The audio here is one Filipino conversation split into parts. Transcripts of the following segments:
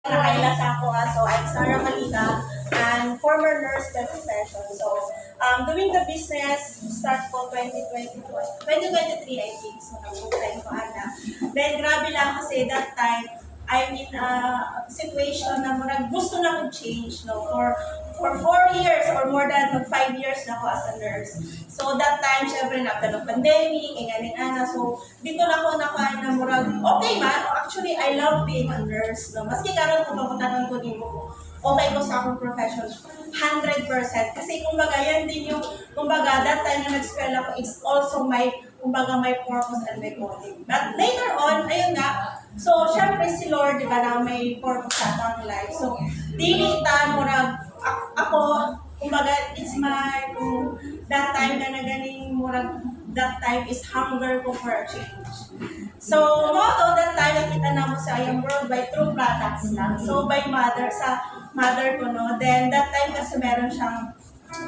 Nakailas ako so I'm Sarah Malita and former nurse by profession. So, doing the business, start ko 2023 I think. So, nag-full-time ko ana. Then, grabe lang kasi that time, I'm in a situation na gusto na kong change, no? For 4 years or more than 5 years na ako as a nurse. So that time, syempre, after ng pandemic, ana. So, dito na ako nakain na murag, okay man, actually, I love being a nurse, no? Maski karon ko pagkutanan ko din mo, okay ko sa akong profession, 100%. Kasi kumbaga, yan din yung, kumbaga, that time na nag-spell ako, it's also my, kumbaga, my purpose and my calling. But later on, ayun nga, so, syempre si Lord, di ba, na may purpose sa ating life. So, dilitan mo na, ako, kumbaga, it's my, that time na ganing mo that time is hunger ko for a change. So, motto, that time, nakita na mo sa Young World by True Products lang. So, by mother, sa mother ko, no. Then, that time kasi meron siyang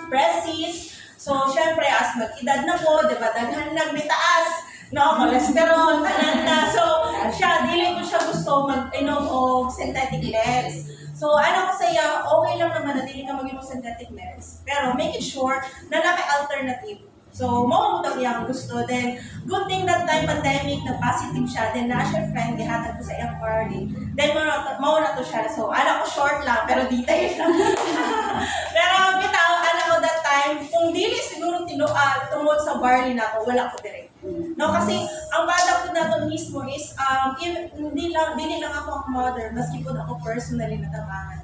presses. So, syempre, as mag-edad na po, di ba, daghan lang may taas, no, cholesterol, tanan na. So, siya, dili ko siya gusto mag-inom o synthetic meds. So, ano ko saya, okay lang naman na dili ka mag-inom synthetic meds. Pero, make it sure na naka-alternative. So, mawag yung gusto. Then, good thing that time pandemic, na positive siya. Then, national friend, gihatag ko sa iyang party. Then, mao na to siya. So, alam ko short lang, pero detail siya. Pero, bitaw, alam ko that time, kung dili siguro tungod sa barley na ako, wala ko direct. No, kasi, ang bada ko na to mismo is, dili lang ako ang mother, maski po ako personally natabangan.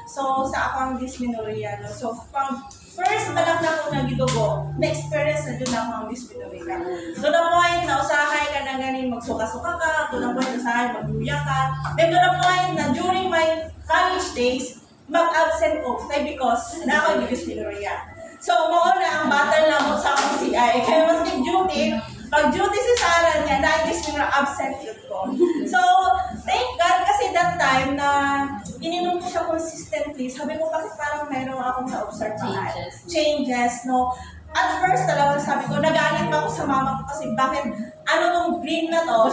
So, sa ako ang dysmenorrhea, no? So, from first pa lang na ako nagidugo, na-experience na dun ako ang dysmenorrhea. To the point na usahay ka na ganin, magsuka-suka ka, to the point na usahay, magluya ka. Then to the point na during my college days, mag-absent ko, because na ako yung dysmenorrhea. So, mauna ang battle na mo sa akong CI. Kaya mas duty, pag duty si Sarah niya, na-dysmenorrhea absent yun ko. So, thank God kasi that time na ininom ko siya consistently, sabi ko bakit parang meron akong na-observe sa changes, no? At first talagang sabi ko, nagalit pa ako sa mama ko kasi bakit, ano tong green na to?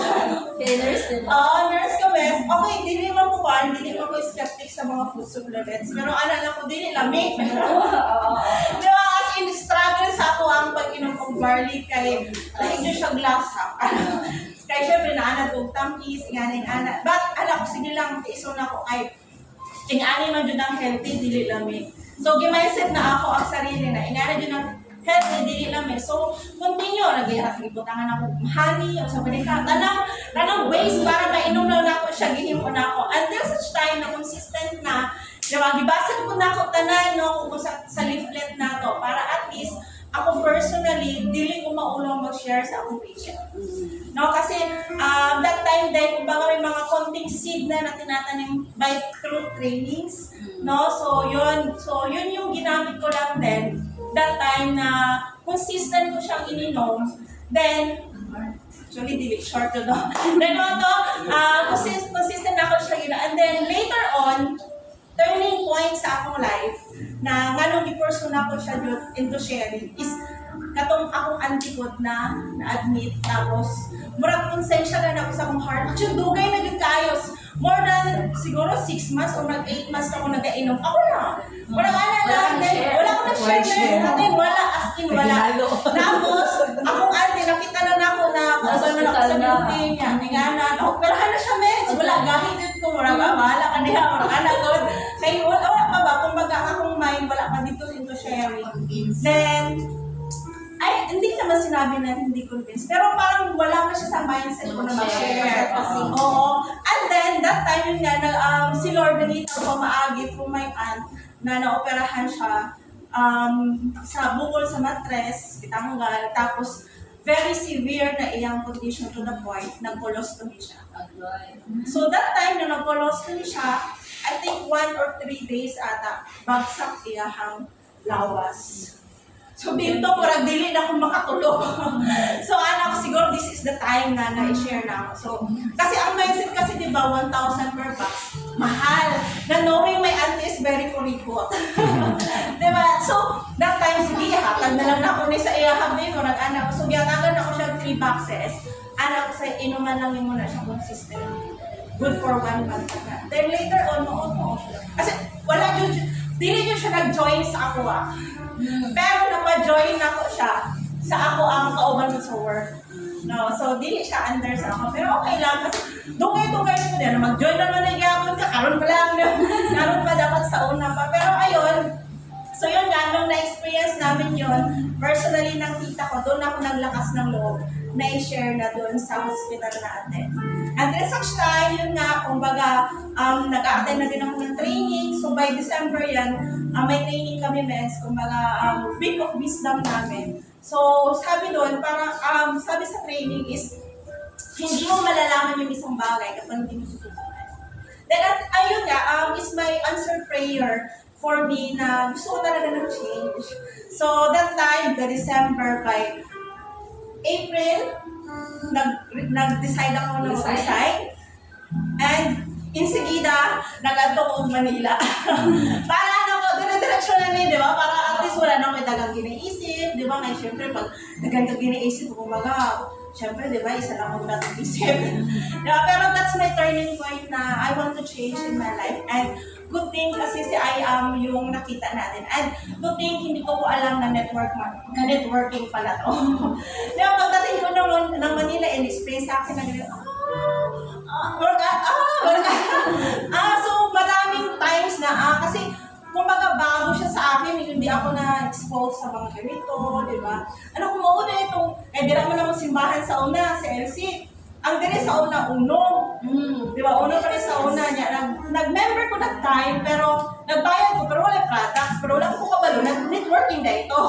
Okay, nurse din. Nurse ka, bes. Okay, dili man ko pa, hindi man ko skeptic sa mga food supplements. Pero lang ko, dili lamig. Di ba, as in, struggle sa ako ang pag-inom kong barley kay hindi siya glasa. Kaya syempre, naanad kong tampis, ingana. But, ko, sige lang, iso na ko ay ingani man dyan ang healthy, dili lamig. So, gimayset na ako ang sarili na, ingana dyan ang healthy, dili lamig. So, continue, nag-ibutangan ako honey, o sa panika, tanang ways para mainom lang na ako siya, gihimo na ako. Until such time na consistent na, gibasag ko na ako tanan, no, kung sa leaflet na to, para at least, ako personally, dili ko maulong mag-share sa akong patient. No, kasi that time din, kung baka may mga konting seed na tinatanim by through trainings, no? So yun yung ginamit ko lang din. That time na consistent ko siyang ininom, then actually, dili short to do. Then consistent ako siya ininom. And then later on, turning point sa akong life, na nganong i-pursue ko siya into sharing is katong akong antikot na na-admit, tapos murag konsensya na ako sa akong heart. Actually, dugay na yun kayos. More than siguro 6 months or 8 months na ako nag-ainom. Ako na. Wala ko na-share. Wala, as in wala. Tapos, akong auntie, nakita na ako na kasal na ako sa beauty niya. Ningana, operahan na siya, meds. Wala, gamitin ko. Murag, bahala ka niya. Murag, anak ko. Kaya wala pa ba? Kumbaga, akong mind, wala pa dito into sharing. Then, hindi naman sinabi na hindi convinced. Pero parang wala pa siya sa mindset ko na mag-share. Oo. And then, that time yun nga, si Lord Benito pa maagi through my aunt na naoperahan siya sa bukol sa matres, kitanggal, tapos very severe na iyang condition to the point, nag-colostomy siya. So that time na nag-colostomy siya, I think 1 or 3 days ata, bagsak iyahang lawas. So, binto, parang dili na akong makatulog. So, siguro this is the time na na-share na ako. So, kasi ang mindset kasi, di ba, 1,000 per box, mahal. Na knowing my auntie is very kurikot. Di ba? So, that time, sige, hatag na lang ako ni sa iyahang din, o nag-anak. So, giyatagan ako siya 3 boxes. Anak ko sa inuman lang yung muna siya consistent. good for 1 month na. Then later on, kasi wala yun, dili yun siya nag-join sa ako Pero napa-join ako siya sa ako ang kauban ko sa work. No, so dili siya under sa ako. Pero okay lang kasi dugay-dugay ko din. Mag-join naman na yapon ka, karon pa lang. Karon pa dapat sa una pa. Pero ayun, so yun nga, nung na-experience namin yun, personally ng tita ko, doon ako naglakas ng loob na i-share na doon sa hospital natin. And then such time, yun nga, kumbaga, nag-a-attend na din ako ng training. So by December yan, may training kami, mens, kumbaga, week of wisdom namin. So sabi doon, parang, sabi sa training is, hindi mo malalaman yung isang bagay kapag hindi mo susubukan. Then, ayun nga, is my answered prayer for me na gusto ko talaga ng change. So that time, the December, by April, nag-decide ako na mag-resign. And insigida, nag-adto ko Manila. Para ano ko, dire-direksyon na niya, di ba? Para at least wala na may dagang ginaisip, di ba? Ngayon, syempre, pag dagang ginaisip, kumbaga, syempre, di ba, isa lang akong nag-isip. Diba? Pero that's my turning point na I want to change in my life. And good thing kasi si I am yung nakita natin. And good thing, hindi ko po alam na networking pala to. Diba, pagdating ko ng Manila and explain sa akin na gano'n, so maraming times na, kasi kumbaga bago siya sa akin, hindi ako na-expose sa mga ganito, di ba? Ano kung mauna itong, di naman naman simbahan sa una, sa LC. Ang dire sa una, di ba? Uno pa rin sa una niya. Nag-member ko that time, pero nagbayad ko, pero wala products, pero wala ko kabalo, networking na ito.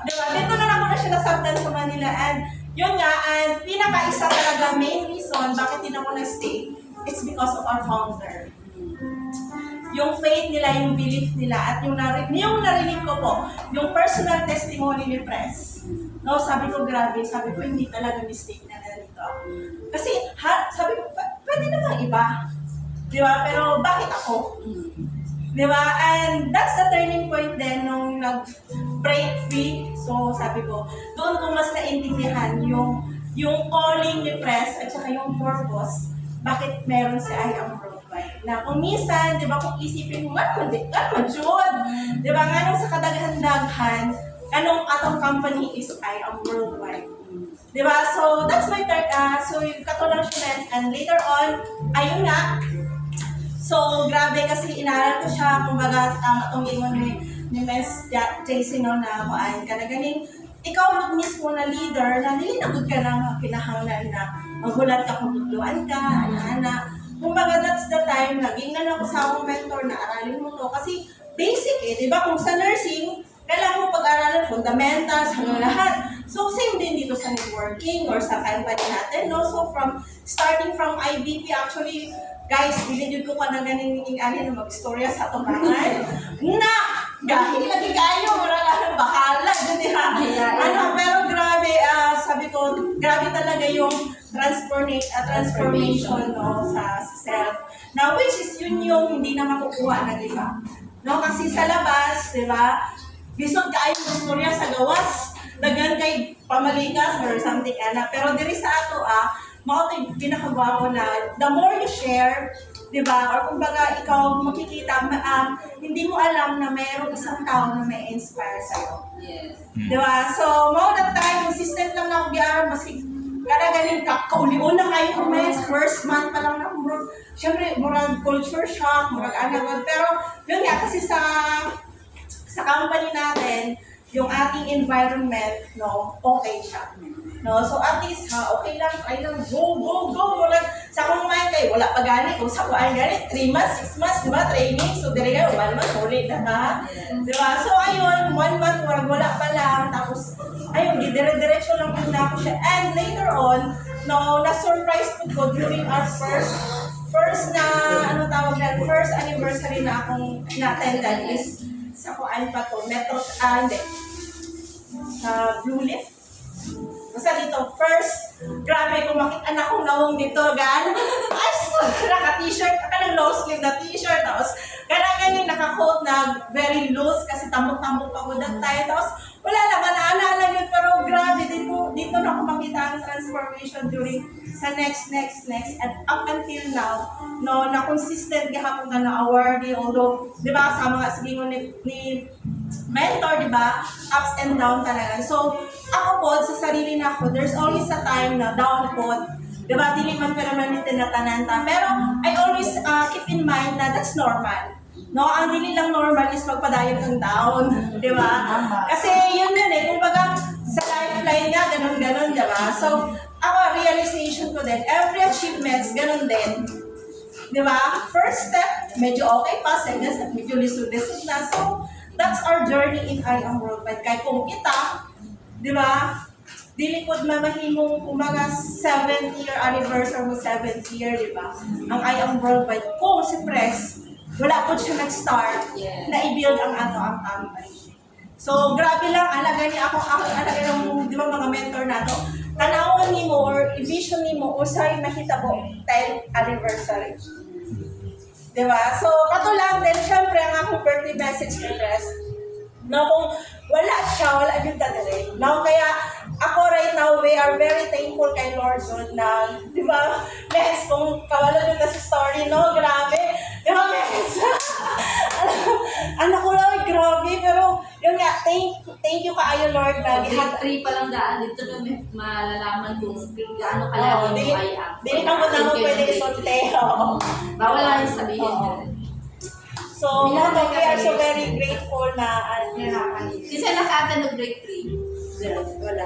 Di ba? Dito na ako na siya nasabtan sa Manila. And yun nga, and pinaka-isa talaga main reason bakit din ako na-stay, it's because of our founder. Yung faith nila, yung belief nila, at yung narinig ko po, yung personal testimony ni Press. No, sabi ko, grabe, sabi ko, hindi talaga mistake na narito ako. Kasi, sabi ko, pwede naman iba. Di ba? Pero bakit ako? Di ba? And that's the turning point din nung nag-break free. So, sabi ko, doon ko mas naintindihan yung calling ni Press at saka yung purpose, bakit meron si I Am Worldwide. Na kung minsan, di ba, kung isipin mo, ano Jud? Di ba, nga sa kadaghan-daghan, anong atong company is I Am Worldwide. Di ba? So, that's my third, so yung katulong siya, and later on, ayun nga, so, grabe kasi inaral ko siya, kumbaga, itong ingon ni Ms. JC, no, na kuhaan ka na ganing, ikaw mismo na leader, na nilinagod ka na kinahanglan na maghulat ka kung tutluan ka, ana-ana. Kumbaga, that's the time, naging na ako sa akong mentor na aralin mo to. Kasi, basic di ba? Kung sa nursing, kailangan mo pag-aralan fundamentals, hanggang lahat. So, same din dito sa networking or sa company natin, no? So, starting from IBP, actually, guys, bilid ko pa na ganing alin na mag-istorya sa itong bangal. Na! Gahil lagi kayo, marang bahala, di ha? Pero grabe, sabi ko, grabe talaga yung transformation, no, sa self. Now, which is yun yung hindi na makukuha na, di ba? No, kasi sa labas, di ba, bisod kayo ng istorya sa gawas, nagan kay pamalikas or something, pero diri sa ato, mao ito yung pinakagwapo na the more you share, di ba? Or kumbaga, ikaw makikita, hindi mo alam na mayroong isang tao na may inspire sa'yo. Yes. Di ba? So, more that time, consistent lang na ako biyaran, maski kada galing kauli-una kayo comments, first month pa lang na bro. Siyempre, murag culture shock, murag anagod. Pero, yun nga, kasi sa company natin, yung ating environment, no, okay siya. No, so at least, okay lang, try lang, go. Wala, sa kung kumain kayo, wala pa gani. Kung sa kumain gani, 3 months, 6 months, di ba, training. So, dire kayo, 1 month, ulit na ha. Di ba? So, ayun, 1 month, wala pa lang. Tapos, ayun, dire-diretso lang po na ako siya. And later on, no, na-surprise ko during our first na, first anniversary na akong na-attendan is sa kuan pa to, Metro, hindi, sa Blue Leaf. Basta dito, first, grabe kung makita anak kong nawong dito, gaan. Ay, naka-t-shirt, ng low sleeve na t-shirt, tapos, ganang naka-coat na very loose kasi tambok-tambok pa ko that time, tapos, wala naman, naalala yun, pero grabe, dito na ako makita ang transformation during sa next, and up until now, no, na consistent gahapon ka na awardee, although, di ba, sa mga sige mo ni mentor, di ba, ups and down talaga. So, ako po, sa sarili na ako, there's always a time na down po, di ba, dili man ka naman yung tinatananta. Pero, I always keep in mind na that's normal. No, ang dili lang normal is magpadayon ng down, di ba? Kasi yun eh, kumbaga sa lifeline nga, ganun-ganun, di ba? So, ako, realization ko din, every achievements, ganun din. Di ba? First step, medyo okay pa, second step, medyo lisod-lisod na. So, that's our journey in I Am Worldwide. Kaya kung kita, di ba, dili po mamahimong umaga 7th year anniversary mo, 7th year, di ba? Ang I Am Worldwide, kung si Press, wala po siya nag-start na i-build ang ang company. So, grabe lang, alaga niya ako alaga ng, di ba, mga mentor na to. Tanawan ni mo or i-vision ni mo, usay makita mo 10th anniversary. Di ba? So, kato lang din, syempre, ang akong birthday message kay Press, no, kung wala siya, wala yung dadali. No, kaya ako right now, we are very thankful kay Lord Lord na, di ba, next, kung kawala nyo na sa story, no, grabe. Di ba, next? Anak ko lang, grabe, pero yun nga, thank you kaayo Lord na Grade 3 pa lang daan, dito na may malalaman kung gaano kalaki yung I Am. Dili ka mo na mo pwede isonteo. Bawal lang yung sabihin. So, we are so very grateful na, Kasi nakaka ng grade 3. wala.